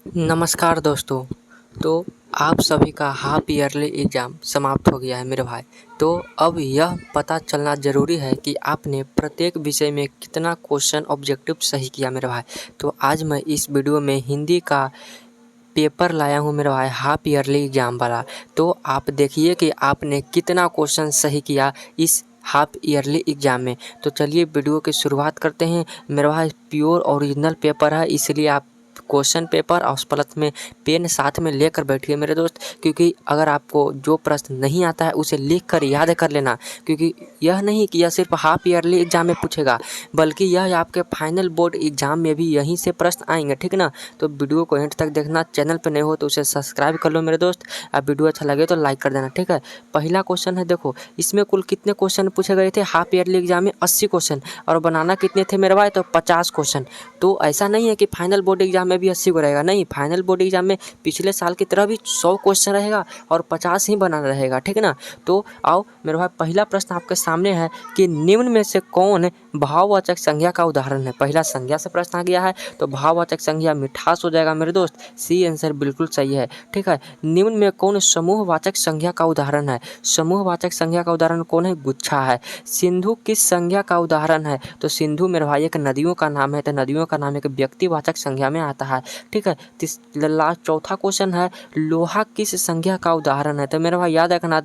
नमस्कार दोस्तों। तो आप सभी का हाफ ईयरली एग्ज़ाम समाप्त हो गया है मेरे भाई। तो अब यह पता चलना ज़रूरी है कि आपने प्रत्येक विषय में कितना क्वेश्चन ऑब्जेक्टिव सही किया मेरे भाई। तो आज मैं इस वीडियो में हिंदी का पेपर लाया हूँ मेरे भाई, हाफ ईयरली एग्ज़ाम वाला। तो आप देखिए कि आपने कितना क्वेश्चन सही किया इस हाफ ईयरली एग्ज़ाम में। तो चलिए वीडियो की शुरुआत करते हैं। मेरे भाई प्योर ओरिजिनल पेपर है, इसलिए आप क्वेश्चन पेपर और प्लस में पेन साथ में लेकर बैठिए मेरे दोस्त, क्योंकि अगर आपको जो प्रश्न नहीं आता है उसे लिख कर याद कर लेना। क्योंकि यह नहीं कि यह सिर्फ हाफ ईयरली एग्ज़ाम में पूछेगा, बल्कि यह आपके फाइनल बोर्ड एग्ज़ाम में भी यहीं से प्रश्न आएंगे, ठीक ना। तो वीडियो को एंड तक देखना। चैनल पर नए हो तो उसे सब्सक्राइब कर लो मेरे दोस्त। अब वीडियो अच्छा लगे तो लाइक कर देना, ठीक है। पहला क्वेश्चन है, देखो इसमें कुल कितने क्वेश्चन पूछे गए थे हाफ ईयरली एग्जाम में? 80 क्वेश्चन। और बनाना कितने थे मेरे भाई? तो 50 क्वेश्चन। तो ऐसा नहीं है कि फाइनल बोर्ड एग्जाम में भी 80 को रहेगा, नहीं। फाइनल बोर्ड एग्जाम में पिछले साल की तरह भी 100 क्वेश्चन रहेगा और 50 ही बनाना रहेगा, ठीक ना। तो आओ मेरे भाई, पहला प्रश्न आपके सामने है कि निम्न में से कौन भाववाचक संज्ञा का उदाहरण है? पहला संज्ञा से प्रश्न आ गया है, तो भाववाचक संज्ञा मिठास हो जाएगा मेरे दोस्त। सी आंसर बिल्कुल सही है, ठीक है। निम्न में कौन समूहवाचक संज्ञा का उदाहरण है? समूहवाचक संज्ञा का उदाहरण कौन है? गुच्छा है। सिंधु किस संज्ञा का उदाहरण है? तो सिंधु मेरे भाई एक नदियों का नाम है, तो नदियों का नाम एक व्यक्तिवाचक संज्ञा में आता है, ठीक है। लास्ट चौथा क्वेश्चन है, लोहा किस संज्ञा का उदाहरण है? तो मेरे भाई याद रखना,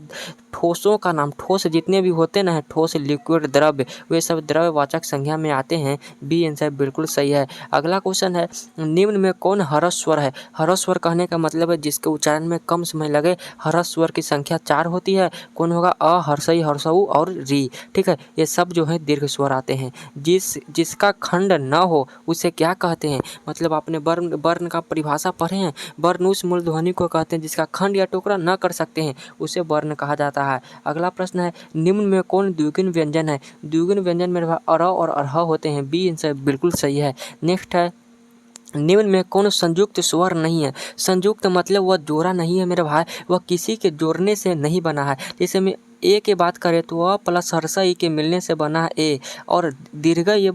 ठोसों का नाम, ठोस जितने भी होते ना, ठोस, लिक्विड, द्रव्य, वे सब द्रव्यवाचक संज्ञा में आते हैं। बी आंसर बिल्कुल सही है। अगला क्वेश्चन है, निम्न में कौन ह्रस्व स्वर है? ह्रस्व स्वर कहने का मतलब है जिसके उच्चारण में कम समय लगे। ह्रस्व स्वर की संख्या 4 होती है। कौन होगा? अ, हर्षई, हर्षऊ और री, ठीक है। ये सब जो है दीर्घ स्वर आते हैं। जिसका खंड न हो उसे क्या कहते हैं? मतलब आपने वर्ण वर्ण का परिभाषा पढ़े हैं। वर्ण उस मूलध्वनि को कहते हैं जिसका खंड या टुकड़ा न कर सकते हैं, उसे वर्ण कहा जाता है। अगला प्रश्न है, निम्न में कौन द्विगुण व्यंजन है? द्विगुण व्यंजन में अर और अरह होते हैं। बी आंसर बिल्कुल सही है। नेक्स्ट है, निम्न में कौन संयुक्त स्वर नहीं है? संयुक्त मतलब वह जोड़ा नहीं है मेरे भाई, वह किसी के जोड़ने से नहीं बना है। जैसे में ए की बात करें तो अ प्लस हर्षा ई के मिलने से बना है ए, और दीर्घ ये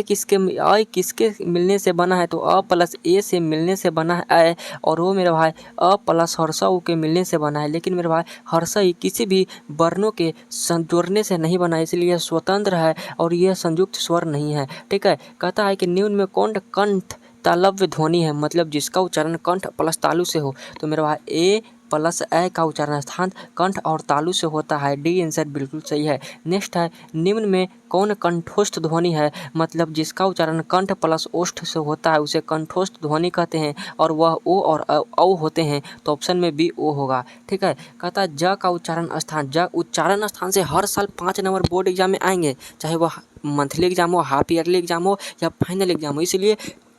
किसके मिलने से बना है? तो अ प्लस ए से मिलने से बना है ए, और वो मेरे भाई अ प्लस हर्षा उ के मिलने से बना है। लेकिन मेरे भाई हर्षा ई किसी भी वर्णों के जोड़ने से नहीं बना है, इसलिए यह स्वतंत्र है और यह संयुक्त स्वर नहीं है, ठीक है। कहता है कि निम्न में कौन कंठ तालव्य ध्वनि है? मतलब जिसका उच्चारण कंठ प्लस तालु से हो। तो मेरे भाई ए प्लस ए का उच्चारण स्थान कंठ और तालु से होता है। डी आंसर बिल्कुल सही है। नेक्स्ट है, निम्न में कौन कंठोष्ठ ध्वनि है? मतलब जिसका उच्चारण कंठ प्लस ओष्ठ से होता है उसे कंठोष्ठ ध्वनि कहते हैं, और वह ओ और औ होते हैं। तो ऑप्शन में बी ओ होगा, ठीक है। कहता है ज का उच्चारण स्थान, ज उच्चारण स्थान से हर साल 5 नंबर बोर्ड एग्जाम में आएंगे, चाहे वह मंथली एग्जाम हो, हाफ ईयरली एग्जाम हो या फाइनल एग्जाम हो। इसलिए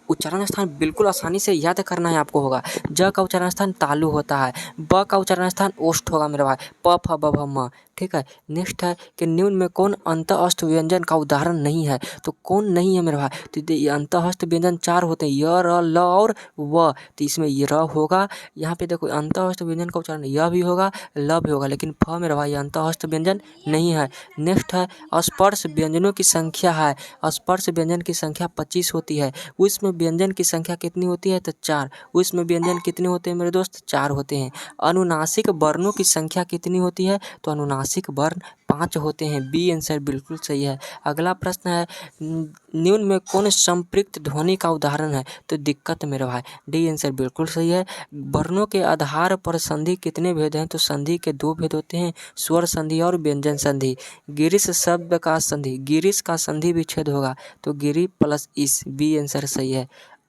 उच्चारण स्थान बिल्कुल आसानी से याद करना है आपको होगा। ज का उच्चारण स्थान तालु होता है। ब का उच्चारण स्थान ओष्ठ होगा मेरे भाई, प फ ब भ म, ठीक है। नेक्स्ट है कि निम्न में कौन अंतःस्थ व्यंजन का उदाहरण नहीं है? तो कौन नहीं है मेरे भाई? तो ये अंतःस्थ व्यंजन 4 होते हैं, य, र, ल और व। तो इसमें ये र होगा। यहाँ पे देखो अंतःस्थ व्यंजन का उच्चारण य भी होगा, ल भी होगा, लेकिन फ मेरे भाई अंतःस्थ व्यंजन नहीं है। नेक्स्ट है, स्पर्श व्यंजनों की संख्या है। स्पर्श व्यंजन की संख्या 25 होती है। उसमें व्यंजन की संख्या कितनी होती है? तो 4। उसमें व्यंजन कितने होते हैं मेरे दोस्त? 4 होते हैं। अनुनासिक वर्णों की संख्या कितनी होती है? तो अनुनासिक वर्ण 5 होते हैं। बी आंसर बिल्कुल सही है। अगला प्रश्न है, निम्न में कौन संपृक्त ध्वनि का उदाहरण है? तो दिक्कत मेरे भाई। डी आंसर बिल्कुल सही है। वर्णों के आधार पर संधि कितने भेद हैं? तो संधि के 2 भेद होते हैं, स्वर संधि और व्यंजन संधि। गिरीश शब्द का संधि, गिरीश का संधि विच्छेद होगा, तो गिरी प्लस इस। बी आंसर सही है।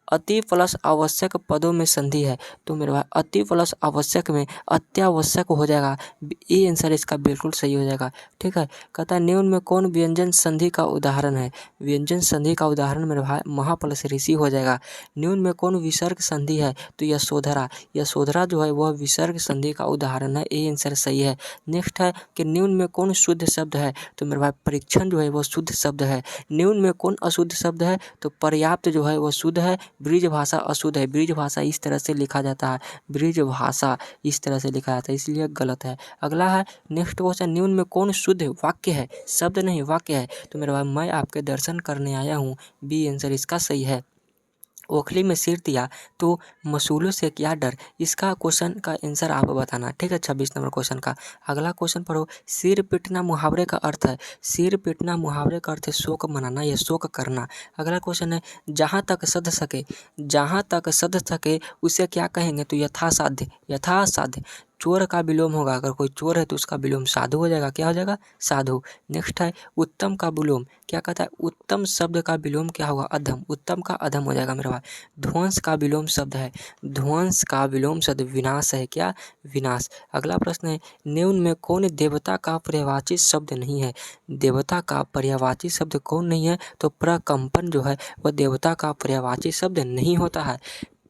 अति प्लस आवश्यक पदों में संधि है, तो मेरे भाई अति प्लस आवश्यक में अत्यावश्यक हो जाएगा। ये आंसर इसका बिल्कुल सही हो जाएगा, ठीक है। कहता है निम्न में कौन व्यंजन संधि का उदाहरण है? व्यंजन संधि का उदाहरण मेरे भाई महाप्लस ऋषि हो जाएगा। निम्न में कौन विसर्ग संधि है? तो यशोधरा। यशोधरा जो है वह विसर्ग संधि का उदाहरण है। ये आंसर सही है। नेक्स्ट है कि निम्न में कौन शुद्ध शब्द है? तो मेरे भाई परीक्षण जो है वह शुद्ध शब्द है। निम्न में कौन अशुद्ध शब्द है? तो पर्याप्त जो है वह शुद्ध है, ब्रिज भाषा अशुद्ध है। ब्रिज भाषा इस तरह से लिखा जाता है, ब्रिज भाषा इस तरह से लिखा जाता है, इसलिए गलत है। अगला है, नेक्स्ट क्वेश्चन, निम्न में कौन शुद्ध वाक्य है? शब्द नहीं वाक्य है। तो मेरे भाई मैं आपके दर्शन करने आया हूँ। बी आंसर इसका सही है। ओखली में सिर दिया तो मसूलों से क्या डर। इसका क्वेश्चन का आंसर आप बताना। ठीक है, 26 नंबर क्वेश्चन का। अगला क्वेश्चन पढ़ो। सिर पीटना मुहावरे का अर्थ है। सिर पीटना मुहावरे का अर्थ है शोक मनाना या शोक करना। अगला क्वेश्चन है जहाँ तक सध सके, जहाँ तक सध सके उसे क्या कहेंगे, तो यथासाध्य। यथासाध्य चोर का विलोम होगा, अगर कोई चोर है तो उसका विलोम साधु हो जाएगा। क्या हो जाएगा, साधु। नेक्स्ट है उत्तम का विलोम। क्या कहता है, उत्तम शब्द का विलोम क्या होगा, अधम। उत्तम का अधम हो जाएगा मेरा भाई। ध्वंस का विलोम शब्द है, ध्वंस का विलोम शब्द विनाश है। क्या, विनाश। अगला प्रश्न है निम्न में कौन देवता का पर्यायवाची शब्द नहीं है। देवता का पर्यायवाची शब्द कौन नहीं है, तो प्रकंपन जो है वह देवता का पर्यायवाची शब्द नहीं होता है।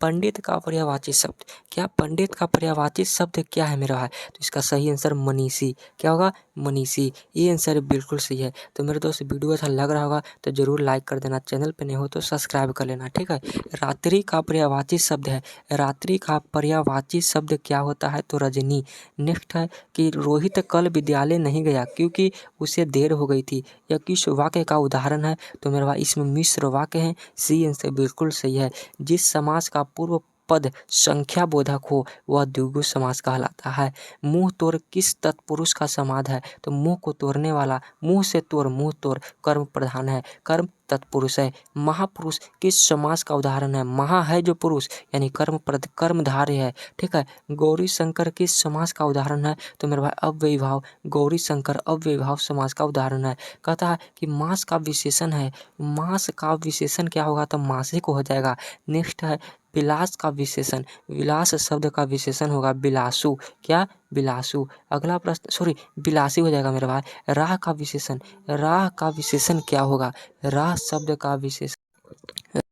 पंडित का पर्यायवाची शब्द, क्या पंडित का पर्यायवाची शब्द क्या है मेरा भाई, तो इसका सही आंसर मनीषी। क्या होगा, मनीषी। ये आंसर बिल्कुल सही है। तो मेरे दोस्त वीडियो अच्छा लग रहा होगा तो जरूर लाइक कर देना, चैनल पे नहीं हो तो सब्सक्राइब कर लेना। ठीक है। रात्रि का पर्यायवाची शब्द है, रात्रि का पर्यायवाची शब्द क्या होता है, तो रजनी। नेक्स्ट है कि रोहित कल विद्यालय नहीं गया क्योंकि उसे देर हो गई थी। यह किस वाक्य का उदाहरण है, तो मेरे भाई इसमें मिश्र वाक्य है। सी आंसर बिल्कुल सही है। जिस समास का पूर्व पद संख्या बोधक हो वह द्विगु समास कहलाता है। मुंह तोड़ किस तत्पुरुष का समाध है, तो मुंह को तोड़ने वाला, मुंह से तोड़, मुंह तोड़ कर्म प्रधान है, कर्म तत्पुरुष है। महापुरुष किस समास का उदाहरण है, महा है जो पुरुष यानी कर्मधारय है। ठीक है। गौरी शंकर किस समास का उदाहरण है, तो मेरे भाई अव्ययीभाव। गौरी शंकर अव्ययीभाव समास का उदाहरण है। कहता है कि मास का विशेषण है, मास का विशेषण क्या होगा, तो मासिक हो जाएगा। नेक्स्ट है विलास का विशेषण, विलास शब्द का विशेषण होगा बिलासु। क्या, बिलासु। अगला प्रश्न, सॉरी बिलासी हो जाएगा मेरे भाई। राह का विशेषण, राह का विशेषण क्या होगा, राह शब्द का विशेषण,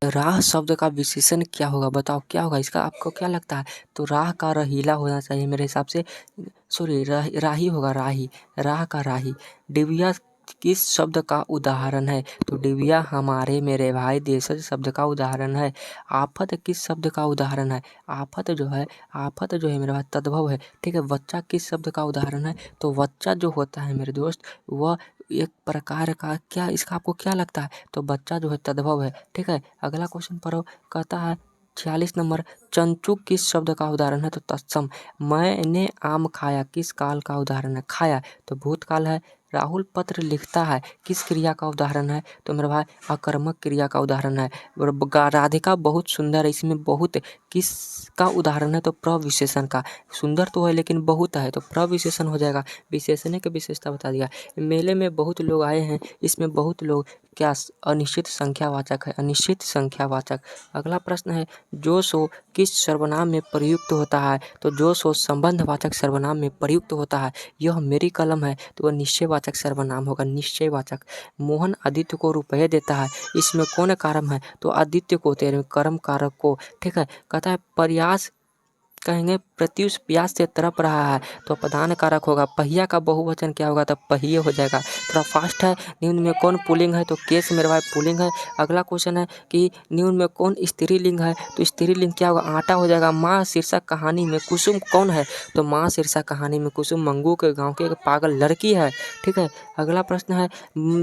राह शब्द का विशेषण क्या होगा, बताओ क्या होगा इसका, आपको क्या लगता है, तो राह का रहीला होना चाहिए मेरे हिसाब से। सॉरी राही होगा, राही, राह का राही। डिबिया किस शब्द का उदाहरण है, तो डिबिया हमारे मेरे भाई देशज शब्द का उदाहरण है। आफत किस शब्द का उदाहरण है, आफत जो है, आफत जो है मेरे भाई तद्भव है। ठीक है। बच्चा किस शब्द का उदाहरण है, तो बच्चा जो होता है मेरे दोस्त वह एक प्रकार का, क्या इसका आपको क्या लगता है, तो बच्चा जो है तद्भव है। ठीक है। अगला क्वेश्चन पढ़ो। कहता है 46 नंबर चंचू किस शब्द का उदाहरण है, तो तत्सम। मैंने आम खाया किस काल का उदाहरण है, खाया तो भूतकाल है। राहुल पत्र लिखता है किस क्रिया का उदाहरण है, तो मेरे भाई अकर्मक क्रिया का उदाहरण है। और राधिका बहुत सुंदर है, इसमें बहुत किस का उदाहरण है, तो प्रविशेषण का। सुंदर तो है लेकिन बहुत है तो प्रविशेषण हो जाएगा। विशेषण की विशेषता बता दिया। मेले में बहुत लोग आए हैं, इसमें बहुत लोग क्या, अनिश्चित संख्यावाचक है, अनिश्चित संख्यावाचक। अगला प्रश्न है जो सो किस सर्वनाम में प्रयुक्त होता है, तो जो सो संबंधवाचक सर्वनाम में प्रयुक्त होता है। यह मेरी कलम है तो वह निश्चयवाचक सर्वनाम होगा, निश्चयवाचक। मोहन आदित्य को रुपये देता है, इसमें कौन कारक है, तो आदित्य को, तेरे कर्म कारक को। ठीक है। कहता है प्रयास कहेंगे प्रत्युष प्यास से तड़प रहा है, तो प्रधान कारक होगा। पहिया का बहुवचन क्या होगा, तो पहिए हो जाएगा। थोड़ा फास्ट है। निम्न में कौन पुल्लिंग है, तो केस मेरे भाई पुल्लिंग है। अगला क्वेश्चन है कि निम्न में कौन स्त्रीलिंग है, तो स्त्रीलिंग क्या होगा, आटा हो जाएगा। माँ शीर्षक कहानी में कुसुम कौन है, तो माँ शीर्षक कहानी में कुसुम मंगू के गाँव की एक पागल लड़की है। ठीक है। अगला प्रश्न है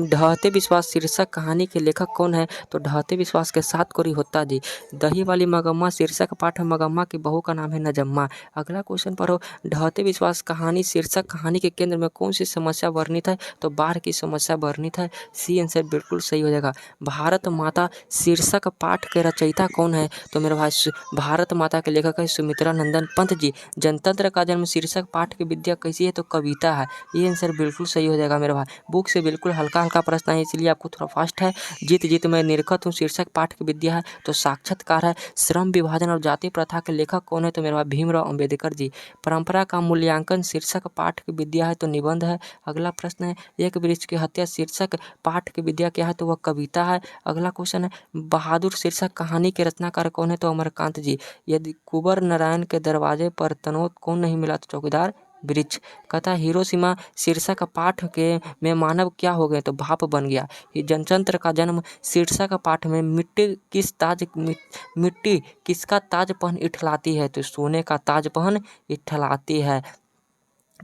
ढहते विश्वास शीर्षक कहानी के लेखक कौन है, तो ढहते विश्वास के साथ कोरी होता जी। दही वाली मगम्मा शीर्षक पाठ है, मगम्मा की बहू का नाम है नजम्मा। अगला क्वेश्चन पढ़ो। ढहते विश्वास कहानी शीर्षक कहानी के केंद्र में कौन सी समस्या वर्णित है, तो बाढ़ की समस्या वर्णित है। सी आंसर बिल्कुल सही हो जाएगा। भारत माता शीर्षक पाठ के रचयिता कौन है, तो मेरे भाई भारत माता के लेखक है सुमित्रा नंदन पंत जी। जनतंत्र का जन्म शीर्षक पाठ की विद्या कैसी है, तो कविता है। ये आंसर बिल्कुल सही हो जाएगा मेरे भाई। बुक से बिल्कुल हल्का हल्का प्रश्न है इसलिए आपको थोड़ा फास्ट है। जीत जीत मैं निरखत हूँ शीर्षक पाठ की विद्या है, तो साक्षात्कार है। श्रम विभाजन और जाति प्रथा के लेखक कौन है, तो मेरे भाई भीमराव अंबेडकर जी। परंपरा का मूल्यांकन शीर्षक पाठ की विद्या है, तो निबंध है। अगला प्रश्न है एक वृक्ष की हत्या शीर्षक पाठ की विद्या क्या है, तो वह कविता है। अगला क्वेश्चन है बहादुर शीर्षक कहानी के रचनाकार कौन है, तो अमरकांत जी। यदि कुंवर नारायण के दरवाजे पर तनोत कौन नहीं मिला, तो चौकीदार वृक्ष। कहता है हिरोशिमा शीर्षक पाठ के में मानव क्या हो गए, तो भाप बन गया। ये जनतंत्र का जन्म शीर्षक पाठ में मिट्टी किसका ताज पहन इठलाती है, तो सोने का ताज पहन इठलाती है।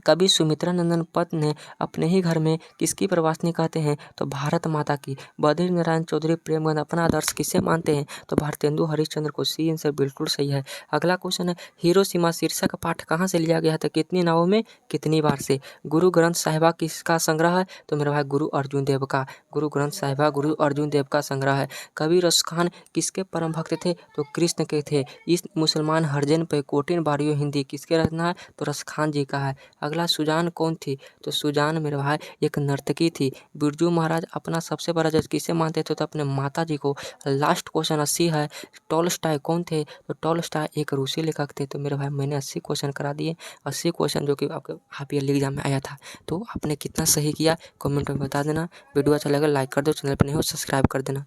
कवि सुमित्रा नंदन पन्त ने अपने ही घर में किसकी प्रवासनी कहते हैं? तो भारत माता की। बद्री नारायण चौधरी प्रेमचंद अपना आदर्श किसे मानते हैं? तो भारतेंदु हरिश्चंद्र को। सी आंसर बिल्कुल सही है। अगला क्वेश्चन है, हिरोशिमा शीर्षक पाठ कहाँ से लिया गया था? कितनी नावों में, कितनी बार से? गुरु ग्रंथ साहिबा किसका संग्रह है? तो मेरा भाई गुरु अर्जुन देव का। गुरु ग्रंथ साहिबा गुरु अर्जुन देव का संग्रह है। कवि रस खान किसके परम भक्त थे? तो कृष्ण के थे। इस मुसलमान हरजन पे कोटिन बारियो हिंदी किसके रचना है? तो रस खान जी का है। अगला सुजान कौन थी? तो सुजान मेरे भाई एक नर्तकी थी। बिरजू महाराज अपना सबसे बड़ा जज किसे मानते थे? तो अपने माता जी को। लास्ट क्वेश्चन 80 है। टॉलस्टॉय कौन थे? तो टॉलस्टॉय एक रूसी लेखक थे। तो मेरे भाई मैंने 80 क्वेश्चन करा दिए। 80 क्वेश्चन जो कि आपके हाफ ईयरली एग्जाम में आया था। तो आपने कितना सही किया कमेंट में बता देना। वीडियो अच्छा लगा लाइक कर दो, चैनल पर नहीं हो सब्सक्राइब कर देना।